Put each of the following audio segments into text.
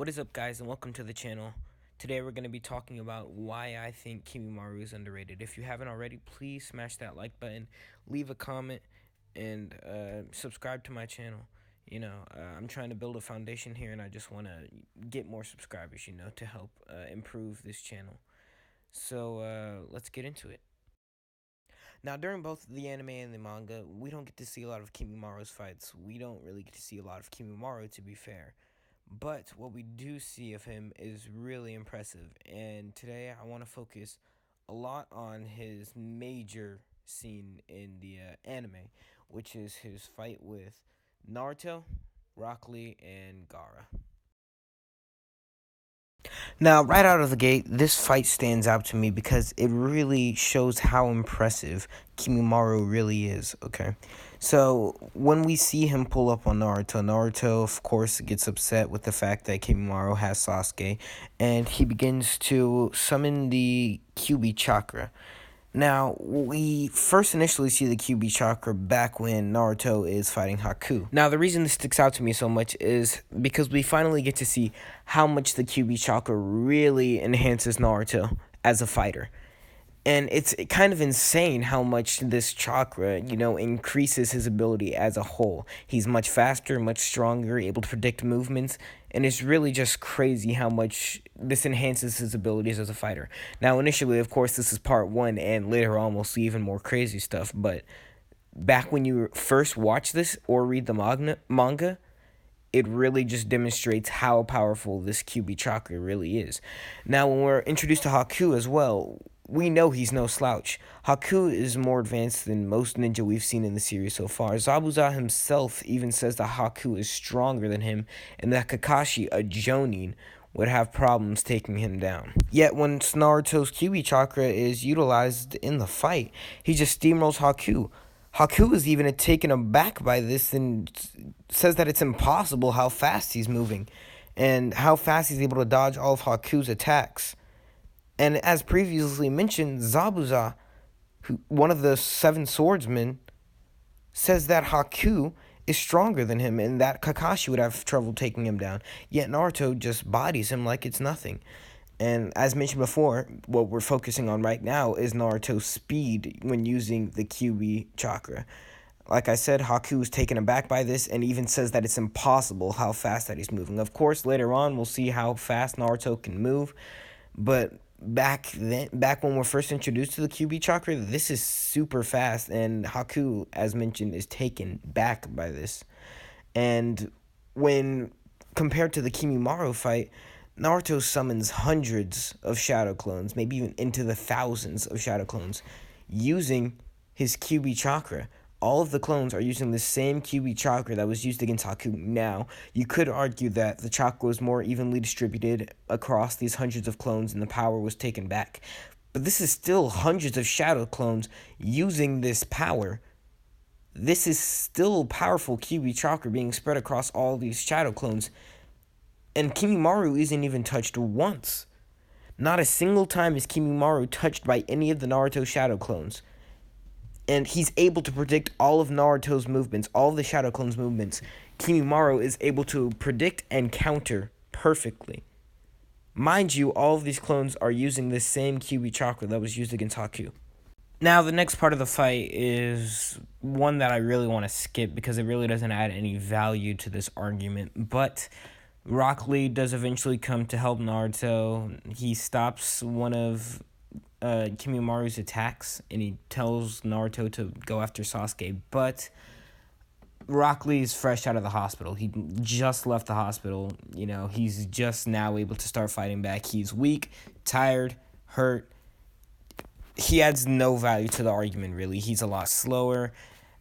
What is up, guys, and welcome to the channel. Today we're going to be talking about why I think Kimimaro is underrated. If you haven't already, please smash that like button, leave a comment, and subscribe to my channel. I'm trying to build a foundation here, and I just want to get more subscribers, to help improve this channel. So let's get into it. Now, during both the anime and the manga, we don't get to see a lot of Kimimaro's fights. We don't really get to see a lot of Kimimaro, to be fair. But what we do see of him is really impressive. And today I want to focus a lot on his major scene in the anime, which is his fight with Naruto, Rock Lee, and Gaara. Now, right out of the gate, this fight stands out to me because it really shows how impressive Kimimaro really is, okay? So, when we see him pull up on Naruto, of course, gets upset with the fact that Kimimaro has Sasuke, and he begins to summon the QB chakra. Now, we first initially see the QB chakra back when Naruto is fighting Haku. Now, the reason this sticks out to me so much is because we finally get to see how much the QB chakra really enhances Naruto as a fighter. And it's kind of insane how much this chakra, increases his ability as a whole. He's much faster, much stronger, able to predict movements, and it's really just crazy how much this enhances his abilities as a fighter. Now, initially, of course, this is part one, and later on we'll see even more crazy stuff, but back when you first watch this or read the manga, it really just demonstrates how powerful this QB chakra really is. Now, when we're introduced to Haku as well, we know he's no slouch. Haku is more advanced than most ninja we've seen in the series so far. Zabuza himself even says that Haku is stronger than him, and that Kakashi, a Jonin, would have problems taking him down. Yet when Naruto's QB chakra is utilized in the fight, he just steamrolls Haku. Haku is even taken aback by this and says that it's impossible how fast he's moving and how fast he's able to dodge all of Haku's attacks. And as previously mentioned, Zabuza, one of the seven swordsmen, says that Haku is stronger than him and that Kakashi would have trouble taking him down. Yet Naruto just bodies him like it's nothing. And as mentioned before, what we're focusing on right now is Naruto's speed when using the QB chakra. Like I said, Haku is taken aback by this and even says that it's impossible how fast that he's moving. Of course, later on, we'll see how fast Naruto can move. But back when we're first introduced to the QB chakra, this is super fast. And Haku, as mentioned, is taken back by this. And when compared to the Kimimaro fight, Naruto summons hundreds of shadow clones, maybe even into the thousands of shadow clones, using his QB chakra. All of the clones are using the same QB chakra that was used against Haku. Now, you could argue that the chakra was more evenly distributed across these hundreds of clones and the power was taken back. But this is still hundreds of shadow clones using this power. This is still powerful QB chakra being spread across all these shadow clones. And Kimimaro isn't even touched once. Not a single time is Kimimaro touched by any of the Naruto shadow clones. And he's able to predict all of Naruto's movements, all of the shadow clones' movements. Kimimaro is able to predict and counter perfectly. Mind you, all of these clones are using the same QB chakra that was used against Haku. Now, the next part of the fight is one that I really want to skip because it really doesn't add any value to this argument, but Rock Lee does eventually come to help Naruto. He stops one of Kimimaru's attacks, and he tells Naruto to go after Sasuke, but Rock Lee is fresh out of the hospital. He just left the hospital. He's just now able to start fighting back. He's weak, tired, hurt. He adds no value to the argument, really. He's a lot slower.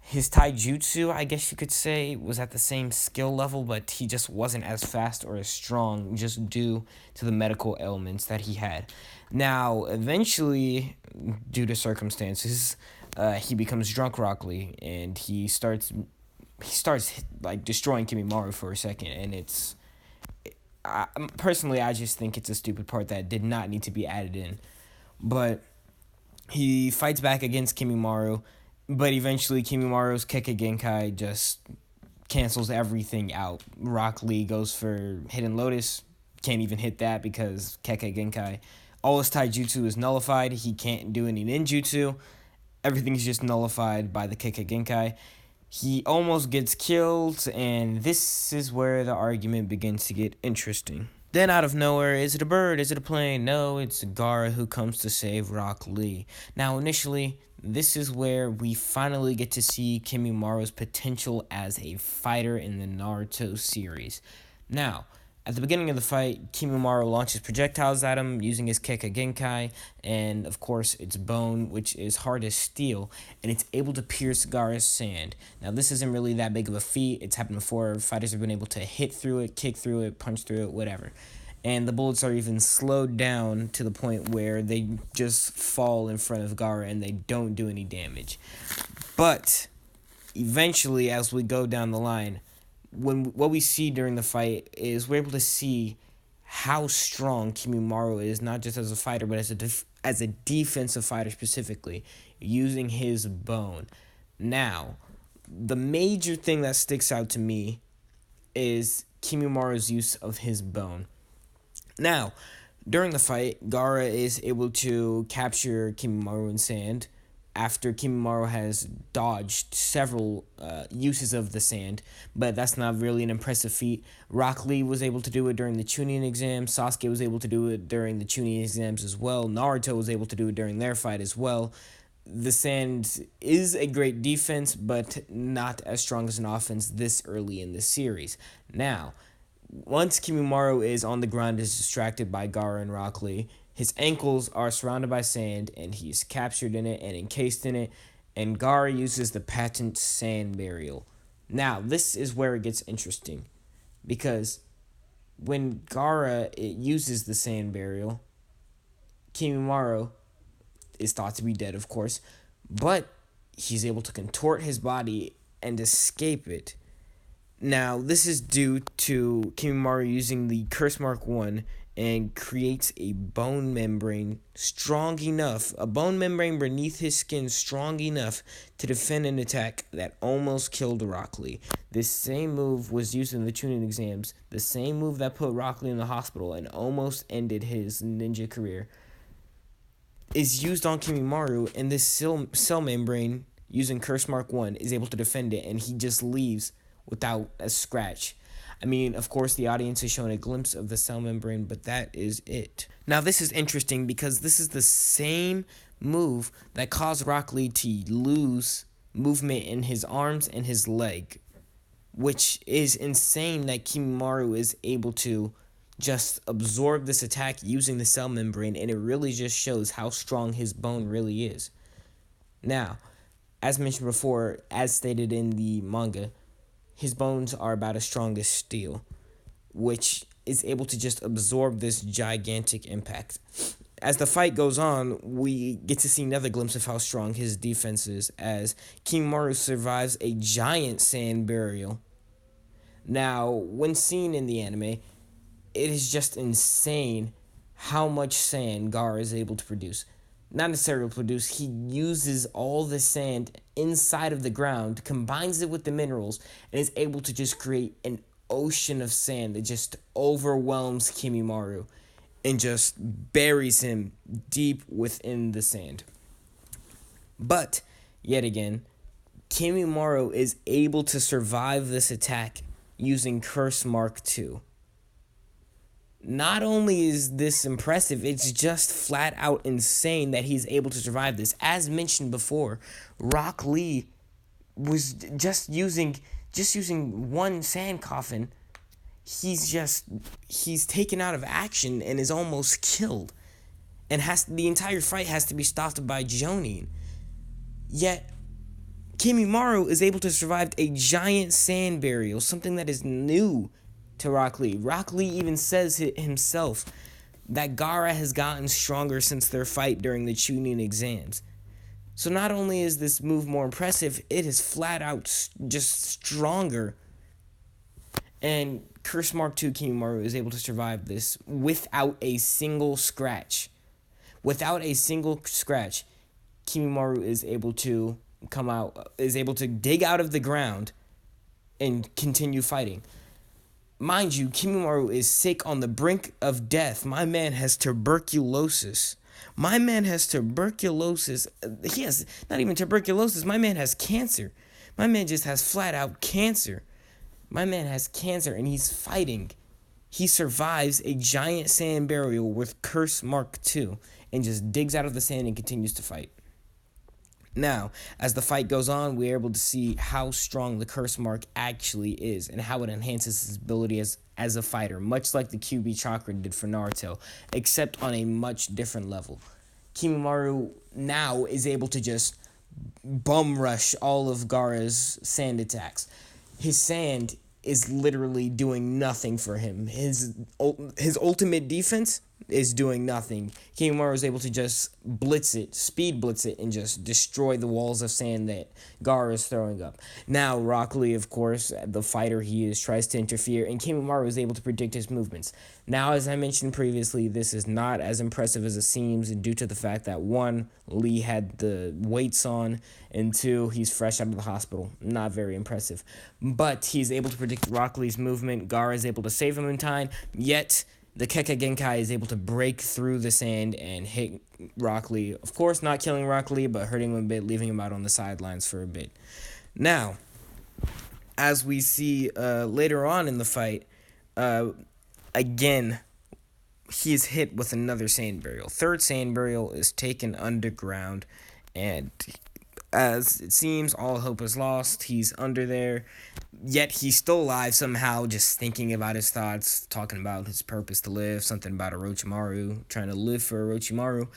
His taijutsu, I guess you could say, was at the same skill level, but he just wasn't as fast or as strong just due to the medical ailments that he had. Now, eventually, due to circumstances, he becomes drunk Rock Lee, and he starts like destroying Kimimaro for a second, and personally, I just think it's a stupid part that did not need to be added in. But he fights back against Kimimaro, but eventually Kimimaro's Kekkei Genkai just cancels everything out. Rock Lee goes for Hidden Lotus, can't even hit that because Kekkei Genkai. All his taijutsu is nullified. He can't do any ninjutsu. Everything's just nullified by the Kekkei Genkai. He almost gets killed, and this is where the argument begins to get interesting. Then out of nowhere, is it a bird? Is it a plane? No, it's Gaara who comes to save Rock Lee. Now, initially, this is where we finally get to see Kimimaro's potential as a fighter in the Naruto series. Now, at the beginning of the fight, Kimimaro launches projectiles at him using his Kekkei Genkai, and of course it's bone, which is hard as steel, and it's able to pierce Gaara's sand. Now this isn't really that big of a feat. It's happened before. Fighters have been able to hit through it, kick through it, punch through it, whatever. And the bullets are even slowed down to the point where they just fall in front of Gaara and they don't do any damage. But eventually, as we go down the line, what we see during the fight is we're able to see how strong Kimimaro is, not just as a fighter, but as a defensive fighter specifically, using his bone. Now, the major thing that sticks out to me is Kimimaro's use of his bone. Now, during the fight, Gaara is able to capture Kimimaro in sand after Kimimaro has dodged several uses of the sand, but that's not really an impressive feat. Rock Lee was able to do it during the Chunin exam. Sasuke was able to do it during the Chunin exams as well. Naruto was able to do it during their fight as well. The sand is a great defense, but not as strong as an offense this early in the series. Now, once Kimimaro is on the ground, is distracted by Gaara and Rock Lee, his ankles are surrounded by sand, and he's captured in it and encased in it, and Gaara uses the patent sand burial. Now, this is where it gets interesting, because when Gaara uses the sand burial, Kimimaro is thought to be dead, of course, but he's able to contort his body and escape it. Now, this is due to Kimimaro using the Curse Mark 1 and creates a bone membrane strong enough, a bone membrane beneath his skin strong enough to defend an attack that almost killed Rock Lee. This same move was used in the Chunin exams, the same move that put Rock Lee in the hospital and almost ended his ninja career, is used on Kimimaro, and this cell membrane using Curse Mark 1 is able to defend it, and he just leaves without a scratch. I mean, of course, the audience is shown a glimpse of the cell membrane, but that is it. Now, this is interesting because this is the same move that caused Rock Lee to lose movement in his arms and his leg, which is insane that Kimimaro is able to just absorb this attack using the cell membrane, and it really just shows how strong his bone really is. Now, as mentioned before, as stated in the manga, his bones are about as strong as steel, which is able to just absorb this gigantic impact. As the fight goes on, we get to see another glimpse of how strong his defense is, as Kimimaro survives a giant sand burial. Now, when seen in the anime, it is just insane how much sand Gaara is able to produce. Not necessarily produce, he uses all the sand inside of the ground, combines it with the minerals, and is able to just create an ocean of sand that just overwhelms Kimimaro and just buries him deep within the sand. But, yet again, Kimimaro is able to survive this attack using Curse Mark 2. Not only is this impressive, it's just flat out insane that he's able to survive this. As mentioned before, Rock Lee was just using one sand coffin. He's taken out of action and is almost killed, and the entire fight has to be stopped by Jonin. Yet Kimimaro is able to survive a giant sand burial, something that is new to Rock Lee. Rock Lee even says it himself that Gaara has gotten stronger since their fight during the Chunin exams. So not only is this move more impressive, it is flat out just stronger. And Curse Mark 2 Kimimaro is able to survive this without a single scratch. Without a single scratch, Kimimaro is able to dig out of the ground and continue fighting. Mind you, Kimimaro is sick on the brink of death. My man has tuberculosis. My man has tuberculosis. He has not even tuberculosis. My man has cancer. My man just has flat out cancer. My man has cancer and he's fighting. He survives a giant sand burial with Curse Mark II and just digs out of the sand and continues to fight. Now, as the fight goes on, we're able to see how strong the curse mark actually is and how it enhances his ability as a fighter, much like the QB chakra did for Naruto, except on a much different level. Kimimaro now is able to just bum rush all of Gaara's sand attacks. His sand is literally doing nothing for him. His ultimate defense is doing nothing. Kimimaro is able to just speed blitz it, and just destroy the walls of sand that Gaara is throwing up. Now, Rock Lee, of course, the fighter he is, tries to interfere, and Kimimaro is able to predict his movements. Now, as I mentioned previously, this is not as impressive as it seems due to the fact that, one, Lee had the weights on, and two, he's fresh out of the hospital. Not very impressive. But he's able to predict Rock Lee's movement. Gaara is able to save him in time, yet the Keka Genkai is able to break through the sand and hit Rock Lee. Of course, not killing Rock Lee, but hurting him a bit, leaving him out on the sidelines for a bit. Now, as we see later on in the fight, again, he is hit with another sand burial. Third sand burial is taken underground, and as it seems, all hope is lost. He's under there, yet he's still alive somehow, just thinking about his thoughts, talking about his purpose to live, something about Orochimaru, trying to live for Orochimaru,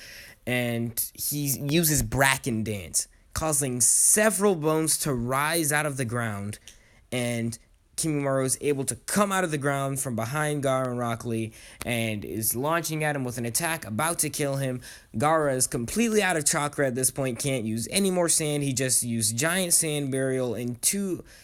and he uses Bracken Dance, causing several bones to rise out of the ground, and Kimimaro is able to come out of the ground from behind Gaara and Rock Lee and is launching at him with an attack, about to kill him. Gaara is completely out of chakra at this point, can't use any more sand. He just used Giant Sand Burial he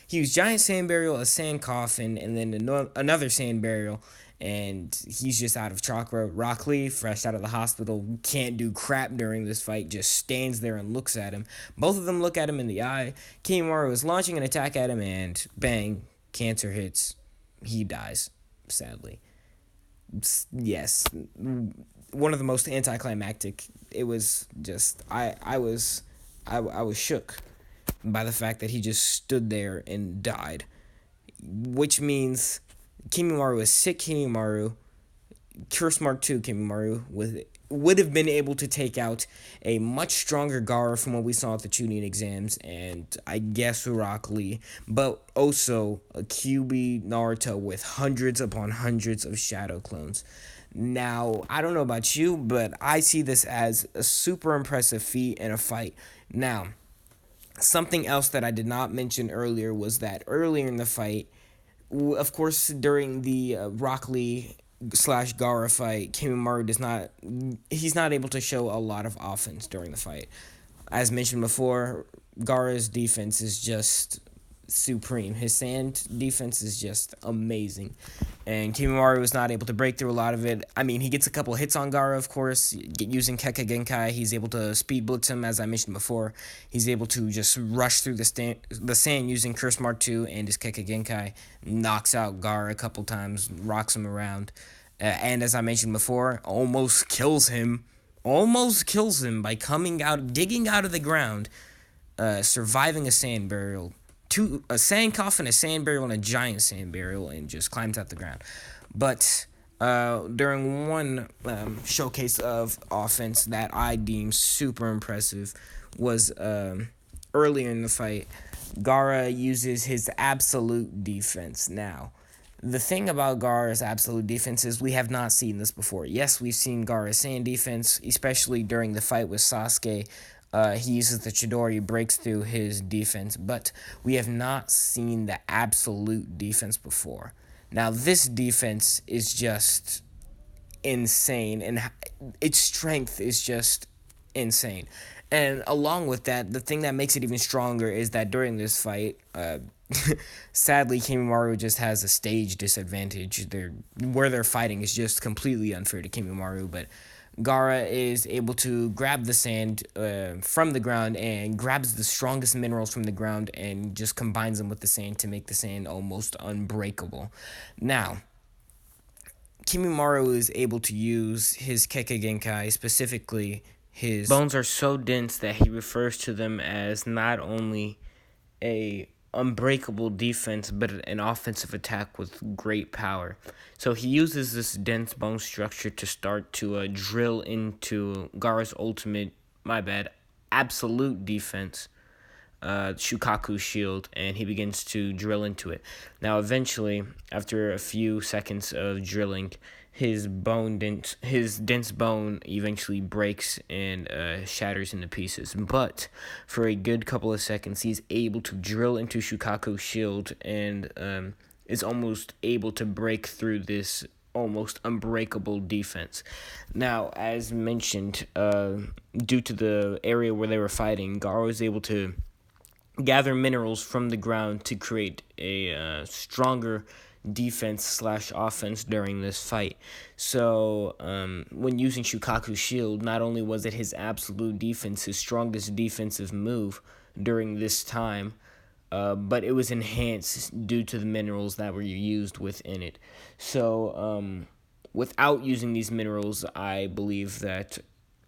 used Giant Sand Burial, a Sand Coffin, and then another Sand Burial, and he's just out of chakra. Rock Lee, fresh out of the hospital, can't do crap during this fight, just stands there and looks at him. Both of them look at him in the eye. Kimimaro is launching an attack at him, and bang, cancer hits. He dies, sadly. Yes, one of the most anticlimactic. It was just I was shook by the fact that he just stood there and died, which means Kimimaro is sick. Kimimaro, Curse Mark II Kimimaro, would have been able to take out a much stronger Gaara from what we saw at the Chunin exams, and I guess Rock Lee, but also a QB Naruto with hundreds upon hundreds of shadow clones. Now, I don't know about you, but I see this as a super impressive feat in a fight. Now, something else that I did not mention earlier was that earlier in the fight, of course, during the Rock Lee / Gaara fight, Kimimaro he's not able to show a lot of offense during the fight. As mentioned before, Gaara's defense is just supreme. His sand defense is just amazing, and Kimimaro is not able to break through a lot of it. I mean, he gets a couple hits on Gaara, of course, using Keka Genkai. He's able to speed blitz him, as I mentioned before. He's able to just rush through the sand using Curse Mark II and his Keka Genkai, knocks out Gaara a couple times, rocks him around, and as I mentioned before, almost kills him by digging out of the ground, surviving a sand burial, a sand coffin, a sand burial, and a giant sand burial, and just climbs out the ground. But during one showcase of offense that I deemed super impressive was earlier in the fight, Gaara uses his absolute defense. Now, the thing about Gaara's absolute defense is we have not seen this before. Yes, we've seen Gaara's sand defense, especially during the fight with Sasuke. He uses the Chidori, breaks through his defense, but we have not seen the absolute defense before. Now, this defense is just insane, and its strength is just insane. And along with that, the thing that makes it even stronger is that during this fight, sadly, Kimimaro just has a stage disadvantage. Where they're fighting is just completely unfair to Kimimaro, but Gaara is able to grab the sand from the ground and grabs the strongest minerals from the ground and just combines them with the sand to make the sand almost unbreakable. Now, Kimimaro is able to use his Kekkei Genkai, specifically his bones are so dense that he refers to them as not only a unbreakable defense but an offensive attack with great power. So he uses this dense bone structure to start to drill into Gaara's ultimate, absolute defense, Shukaku shield, and he begins to drill into it. Now, eventually, after a few seconds of drilling, his dense bone eventually breaks and shatters into pieces. But for a good couple of seconds, he's able to drill into Shukaku's shield and is almost able to break through this almost unbreakable defense. Now, as mentioned, due to the area where they were fighting, Gaara was able to gather minerals from the ground to create a stronger defense slash offense during this fight. So when using Shukaku's shield, not only was it his absolute defense, his strongest defensive move during this time, but it was enhanced due to the minerals that were used within it. So without using these minerals, I believe that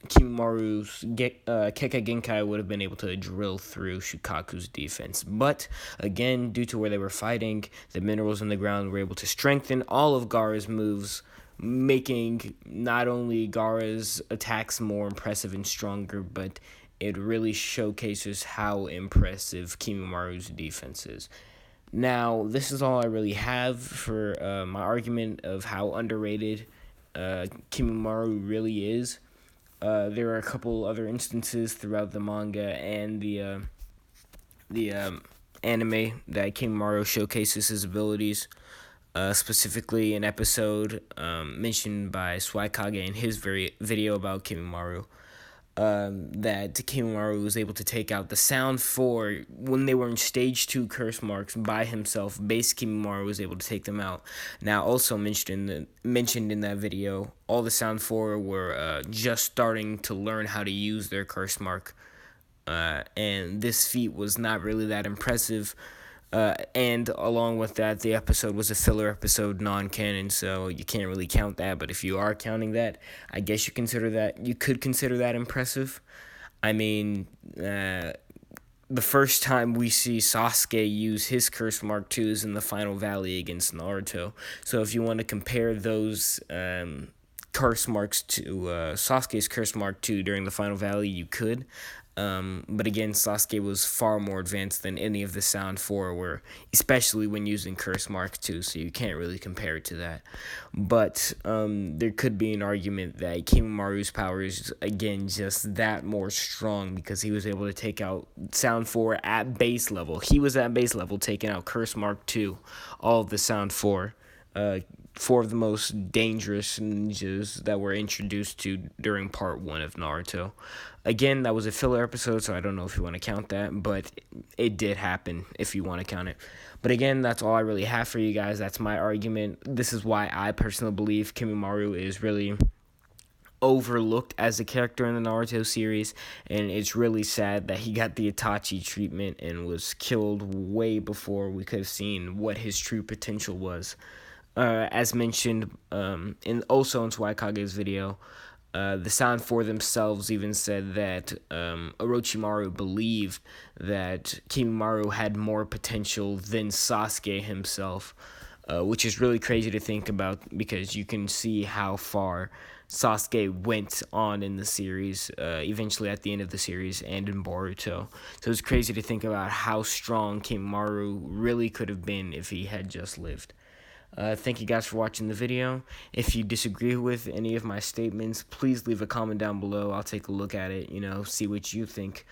Kimimaro Kekkei Genkai would have been able to drill through Shukaku's defense. But again, due to where they were fighting, the minerals in the ground were able to strengthen all of Gaara's moves, making not only Gaara's attacks more impressive and stronger, but it really showcases how impressive Kimimaro's defense is. Now, this is all I really have for my argument of how underrated Kimimaro really is. There are a couple other instances throughout the manga and the anime that Kimimaro showcases his abilities. Specifically, an episode mentioned by Swaikage in his video about Kimimaro. That Kimimaro was able to take out the Sound 4 when they were in Stage 2 curse marks by himself. Base Kimimaro was able to take them out. Now, also mentioned in that video, all the Sound 4 were just starting to learn how to use their curse mark. And this feat was not really that impressive. And along with that, the episode was a filler episode, non-canon, so you can't really count that. But if you are counting that, I guess you could consider that impressive. I mean, the first time we see Sasuke use his Curse Mark 2 is in the Final Valley against Naruto. So if you want to compare those curse marks to Sasuke's Curse Mark 2 during the Final Valley, you could. But again, Sasuke was far more advanced than any of the Sound 4 were, especially when using Curse Mark 2, so you can't really compare it to that. But there could be an argument that Kimimaru's power is, again, just that more strong because he was able to take out Sound 4 at base level. He was at base level taking out Curse Mark 2, all of the Sound 4. Four of the most dangerous ninjas that were introduced to during part 1 of Naruto. Again, that was a filler episode, so I don't know if you want to count that, but it did happen if you want to count it. But again, that's all I really have for you guys. That's my argument. This is why I personally believe Kimimaro is really overlooked as a character in the Naruto series, and it's really sad that he got the Itachi treatment and was killed way before we could have seen what his true potential was. As mentioned in Swaikage's video, the Sound 4 themselves even said that Orochimaru believed that Kimimaro had more potential than Sasuke himself, which is really crazy to think about because you can see how far Sasuke went on in the series, eventually at the end of the series and in Boruto. So it's crazy to think about how strong Kimimaro really could have been if he had just lived. Thank you guys for watching the video. If you disagree with any of my statements, please leave a comment down below. I'll take a look at it, see what you think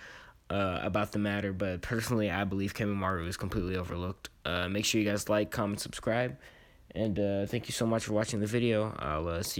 about the matter. But personally, I believe Kimimaro is completely overlooked. Make sure you guys like, comment, subscribe. And thank you so much for watching the video. I'll see you.